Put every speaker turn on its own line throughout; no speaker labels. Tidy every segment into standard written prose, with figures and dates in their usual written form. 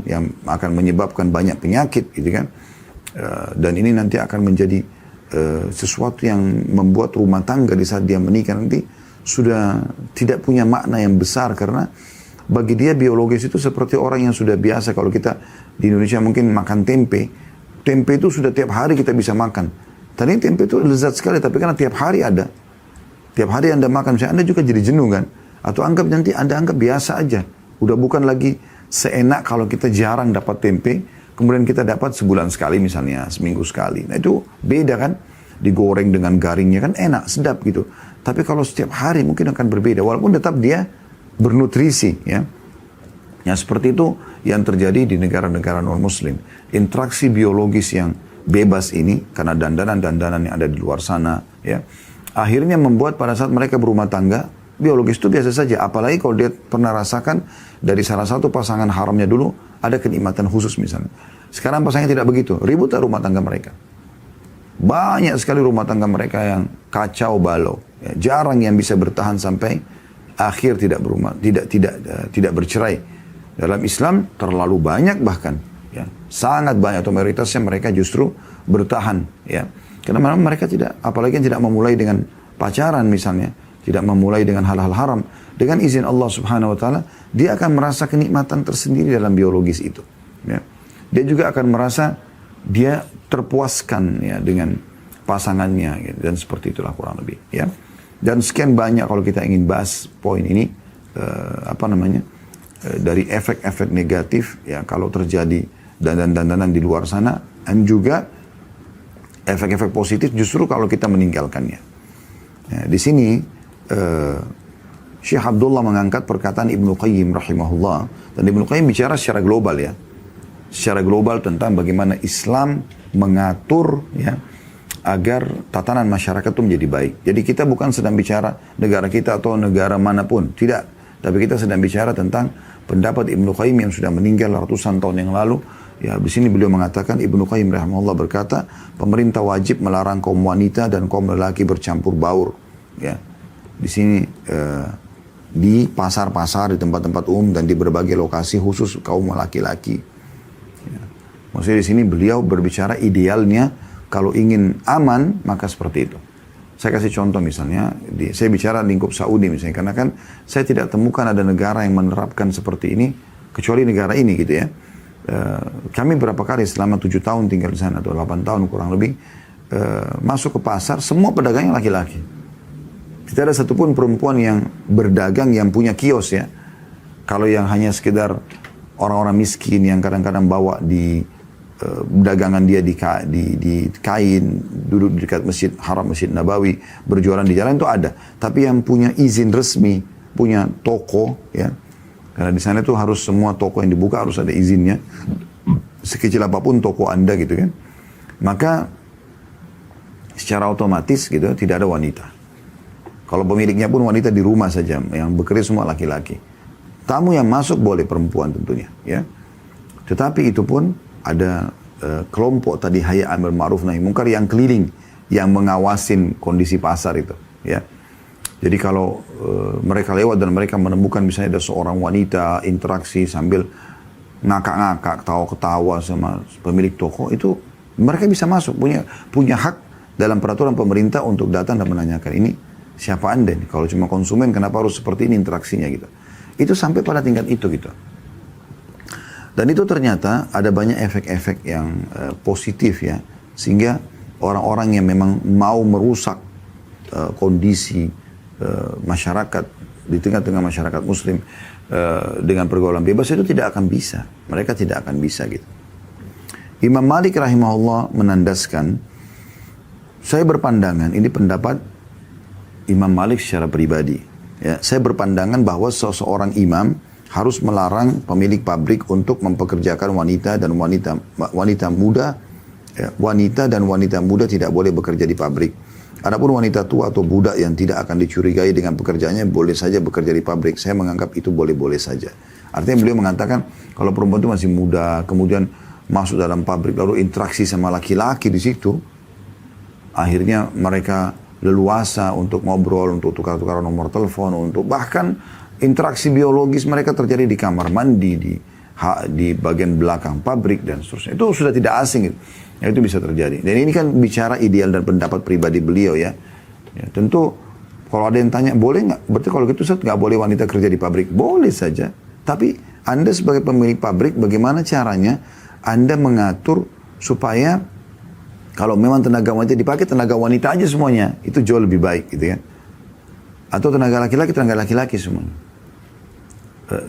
yang akan menyebabkan banyak penyakit gitu kan. Dan ini nanti akan menjadi sesuatu yang membuat rumah tangga di saat dia menikah nanti sudah tidak punya makna yang besar, karena bagi dia biologis itu seperti orang yang sudah biasa. Kalau kita di Indonesia mungkin makan tempe, tempe itu sudah tiap hari kita bisa makan. Tadi tempe itu lezat sekali, tapi karena tiap hari ada, tiap hari Anda makan, misalnya Anda juga jadi jenuh kan? Atau anggap nanti Anda anggap biasa aja, udah bukan lagi seenak kalau kita jarang dapat tempe, kemudian kita dapat sebulan sekali misalnya, seminggu sekali. Nah itu beda kan? Digoreng dengan garingnya kan enak, sedap gitu. Tapi kalau setiap hari mungkin akan berbeda, walaupun tetap dia bernutrisi ya. Ya seperti itu yang terjadi di negara-negara non-muslim. Interaksi biologis yang bebas ini, karena dandanan-dandanan yang ada di luar sana ya, akhirnya membuat pada saat mereka berumah tangga, biologis itu biasa saja. Apalagi kalau dia pernah rasakan dari salah satu pasangan haramnya dulu ada kenikmatan khusus misalnya. Sekarang pasangannya tidak begitu, ribut rumah tangga mereka. Banyak sekali rumah tangga mereka yang kacau balau. Ya, jarang yang bisa bertahan sampai akhir tidak bercerai. Dalam Islam terlalu banyak bahkan, ya, sangat banyak atau mayoritasnya mereka justru bertahan, ya. Karena memang mereka tidak, apalagi yang tidak memulai dengan pacaran misalnya, tidak memulai dengan hal-hal haram, dengan izin Allah Subhanahu wa taala, dia akan merasa kenikmatan tersendiri dalam biologis itu, ya. Dia juga akan merasa dia terpuaskan ya dengan pasangannya, gitu. Dan seperti itulah kurang lebih, ya. Dan sekian banyak kalau kita ingin bahas poin ini, dari efek-efek negatif ya kalau terjadi dandan-dandanan di luar sana, dan juga efek-efek positif justru kalau kita meninggalkannya. Ya, di sini Syekh Abdullah mengangkat perkataan Ibnu Qayyim rahimahullah, dan Ibnu Qayyim bicara secara global ya, secara global tentang bagaimana Islam mengatur ya agar tatanan masyarakat itu menjadi baik. Jadi kita bukan sedang bicara negara kita atau negara manapun, tidak. Tapi kita sedang bicara tentang pendapat Ibnu Qayyim yang sudah meninggal ratusan tahun yang lalu. Ya, di sini beliau mengatakan, Ibnu Qayyim rahimahullah berkata, pemerintah wajib melarang kaum wanita dan kaum lelaki bercampur baur. Ya, di sini di pasar-pasar, di tempat-tempat umum dan di berbagai lokasi khusus kaum laki-laki. Ya. Maksudnya di sini beliau berbicara idealnya. Kalau ingin aman, maka seperti itu. Saya kasih contoh misalnya, saya bicara lingkup Saudi misalnya, karena kan saya tidak temukan ada negara yang menerapkan seperti ini, kecuali negara ini gitu ya. Kami berapa kali selama 7 tahun tinggal di sana, atau 8 tahun kurang lebih, masuk ke pasar, semua pedagangnya laki-laki. Tidak ada satupun perempuan yang berdagang yang punya kios ya. Kalau yang hanya sekedar orang-orang miskin yang kadang-kadang bawa di dagangan dia di kain, duduk di dekat Masjid Haram, Masjid Nabawi, berjualan di jalan itu ada. Tapi yang punya izin resmi, punya toko, ya, karena di sana itu harus semua toko yang dibuka harus ada izinnya, sekecil apapun toko Anda gitu kan. Maka secara otomatis gitu tidak ada wanita. Kalau pemiliknya pun wanita di rumah saja, yang bekerja semua laki-laki. Tamu yang masuk boleh perempuan tentunya, ya. Tetapi itu pun ada kelompok tadi Hayya Amil Ma'ruf Nahi Munkar yang keliling, yang mengawasin kondisi pasar itu, ya. Jadi kalau mereka lewat dan mereka menemukan misalnya ada seorang wanita interaksi sambil ngakak-ngakak, ketawa-ketawa sama pemilik toko, itu mereka bisa masuk, punya hak dalam peraturan pemerintah untuk datang dan menanyakan, ini siapa Anda nih? Kalau cuma konsumen kenapa harus seperti ini interaksinya gitu. Itu sampai pada tingkat itu gitu. Dan itu ternyata ada banyak efek-efek yang positif ya. Sehingga orang-orang yang memang mau merusak kondisi masyarakat di tengah-tengah masyarakat muslim dengan pergaulan bebas itu tidak akan bisa. Mereka tidak akan bisa gitu. Imam Malik rahimahullah menandaskan, saya berpandangan, ini pendapat Imam Malik secara pribadi. Ya, saya berpandangan bahwa seseorang imam harus melarang pemilik pabrik untuk mempekerjakan wanita dan wanita muda. Ya, wanita dan wanita muda tidak boleh bekerja di pabrik. Adapun wanita tua atau budak yang tidak akan dicurigai dengan pekerjaannya boleh saja bekerja di pabrik. Saya menganggap itu boleh-boleh saja. Artinya beliau mengatakan kalau perempuan itu masih muda, kemudian masuk dalam pabrik lalu interaksi sama laki-laki di situ, akhirnya mereka leluasa untuk ngobrol, untuk tukar-tukar nomor telepon, untuk bahkan interaksi biologis mereka terjadi di kamar mandi, di bagian belakang pabrik dan seterusnya. Itu sudah tidak asing gitu. Ya, itu bisa terjadi. Dan ini kan bicara ideal dan pendapat pribadi beliau ya. Ya tentu kalau ada yang tanya, boleh nggak? Berarti kalau gitu Ustaz nggak boleh wanita kerja di pabrik? Boleh saja. Tapi Anda sebagai pemilik pabrik, bagaimana caranya Anda mengatur supaya kalau memang tenaga wanita dipakai, tenaga wanita aja semuanya. Itu jauh lebih baik gitu kan. Atau tenaga laki-laki semuanya.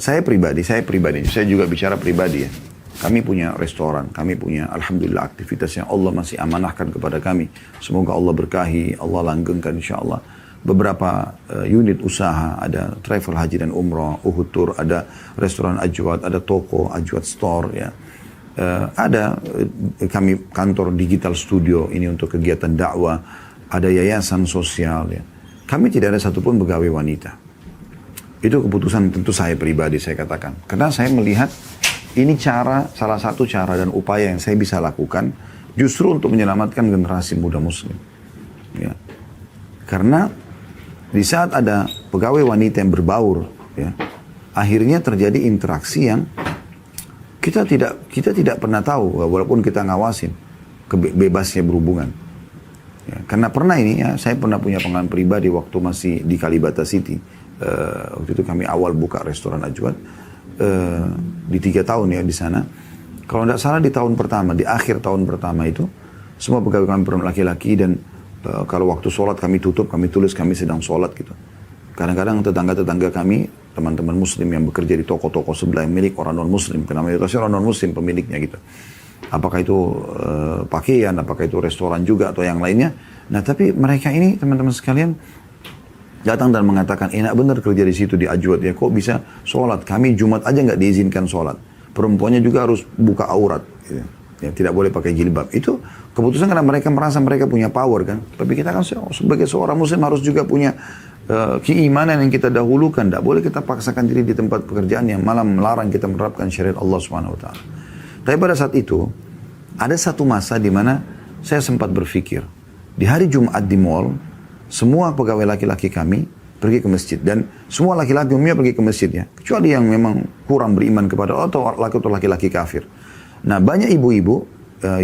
Saya pribadi, saya juga bicara pribadi ya. Kami punya restoran, kami punya alhamdulillah aktivitas yang Allah masih amanahkan kepada kami. Semoga Allah berkahi, Allah langgengkan insya Allah. Beberapa unit usaha, ada travel haji dan umrah, Uhud Tour, ada restoran Ajwad, ada toko Ajwad Store ya. Ada kami kantor digital studio ini untuk kegiatan dakwah, ada yayasan sosial ya. Kami tidak ada satupun pegawai wanita. Itu keputusan tentu saya pribadi saya katakan. Karena saya melihat ini salah satu cara dan upaya yang saya bisa lakukan justru untuk menyelamatkan generasi muda muslim. Ya. Karena di saat ada pegawai wanita yang berbaur, ya, akhirnya terjadi interaksi yang kita tidak pernah tahu, walaupun kita ngawasin bebasnya berhubungan. Ya, karena pernah ini, ya, saya pernah punya pengalaman pribadi waktu masih di Kalibata City. Waktu itu kami awal buka restoran Ajwad. Di 3 tahun ya di sana. Kalau tidak salah di tahun pertama, di akhir tahun pertama itu, semua pegawai kami perempuan laki-laki dan kalau waktu sholat kami tutup, kami tulis kami sedang sholat gitu. Kadang-kadang tetangga-tetangga kami, teman-teman muslim yang bekerja di toko-toko sebelah yang milik orang non-muslim, karena mayoritasnya orang non-muslim pemiliknya gitu. Apakah itu pakaian, apakah itu restoran juga atau yang lainnya. Nah tapi mereka ini teman-teman sekalian datang dan mengatakan, enak benar kerja di situ di Ajwad ya, kok bisa sholat? Kami Jumat aja nggak diizinkan sholat. Perempuannya juga harus buka aurat, gitu. Ya, tidak boleh pakai jilbab. Itu keputusan karena mereka merasa mereka punya power kan. Tapi kita kan sebagai seorang muslim harus juga punya keimanan yang kita dahulukan. Tidak boleh kita paksakan diri di tempat pekerjaan yang malah melarang kita menerapkan syariat Allah Subhanahu Wa Taala. Tapi pada saat itu ada satu masa di mana saya sempat berpikir di hari Jumat di mall. Semua pegawai laki-laki kami pergi ke masjid. Dan semua laki-laki umumnya pergi ke masjid ya. Kecuali yang memang kurang beriman kepada Allah atau laki-laki kafir. Nah banyak ibu-ibu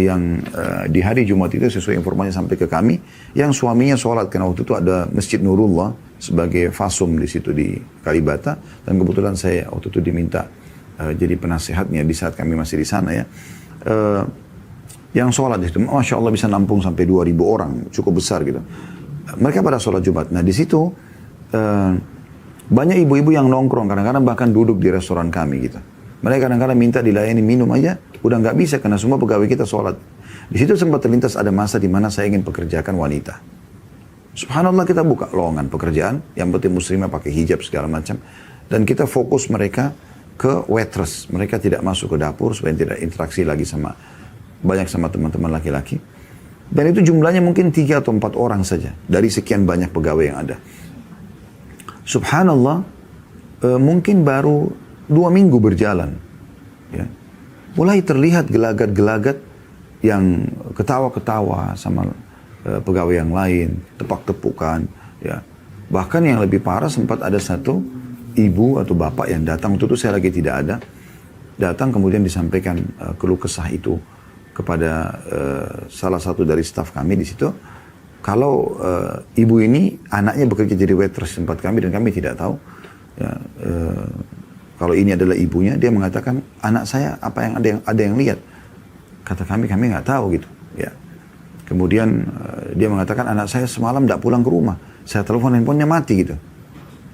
yang di hari Jumat itu sesuai informasi sampai ke kami. Yang suaminya sholat. Karena waktu itu ada Masjid Nurullah sebagai fasum di situ di Kalibata. Dan kebetulan saya waktu itu diminta jadi penasehatnya di saat kami masih di sana ya. Yang sholat itu Masya Allah bisa nampung sampai 2.000 orang. Cukup besar gitu. Mereka pada sholat Jumat. Nah di situ banyak ibu-ibu yang nongkrong, kadang-kadang bahkan duduk di restoran kami gitu. Mereka kadang-kadang minta dilayani minum aja, udah nggak bisa karena semua pegawai kita sholat. Di situ sempat terlintas ada masa di mana saya ingin pekerjakan wanita. Subhanallah kita buka lowongan pekerjaan, yang penting muslimah pakai hijab segala macam, dan kita fokus mereka ke waitress. Mereka tidak masuk ke dapur supaya tidak interaksi lagi sama teman-teman laki-laki. Dan itu jumlahnya mungkin 3 atau 4 orang saja. Dari sekian banyak pegawai yang ada. Subhanallah, mungkin baru 2 minggu berjalan. Ya. Mulai terlihat gelagat-gelagat yang ketawa-ketawa sama pegawai yang lain. Tepak-tepukan. Ya. Bahkan yang lebih parah sempat ada satu ibu atau bapak yang datang. Waktu itu saya lagi tidak ada. Datang kemudian disampaikan keluh kesah itu kepada salah satu dari staf kami di situ, kalau ibu ini anaknya bekerja jadi waitress tempat kami dan kami tidak tahu ya, kalau ini adalah ibunya. Dia mengatakan anak saya apa yang ada yang lihat, kata kami nggak tahu gitu ya. Kemudian dia mengatakan anak saya semalam tidak pulang ke rumah, saya telepon handphonenya mati gitu.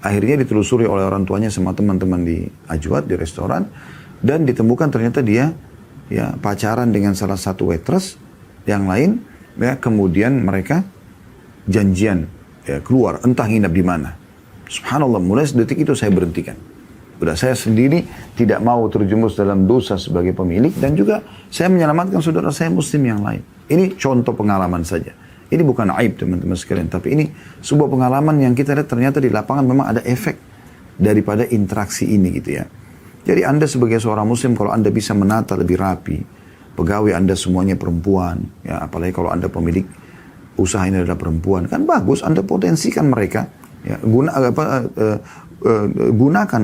Akhirnya ditelusuri oleh orang tuanya sama teman-teman di Ajwad di restoran dan ditemukan ternyata dia ya pacaran dengan salah satu waitress yang lain ya. Kemudian mereka janjian ya keluar entah nginap di mana. Subhanallah, mulai detik itu saya berhentikan. Udah saya sendiri tidak mau terjumus dalam dosa sebagai pemilik dan juga saya menyelamatkan saudara saya muslim yang lain. Ini contoh pengalaman saja. Ini bukan aib teman-teman sekalian, tapi ini sebuah pengalaman yang kita lihat ternyata di lapangan memang ada efek daripada interaksi ini gitu ya. Jadi Anda sebagai seorang muslim kalau Anda bisa menata lebih rapi, pegawai Anda semuanya perempuan, ya apalagi kalau Anda pemilik usaha ini adalah perempuan, kan bagus Anda potensikan mereka, ya gunakan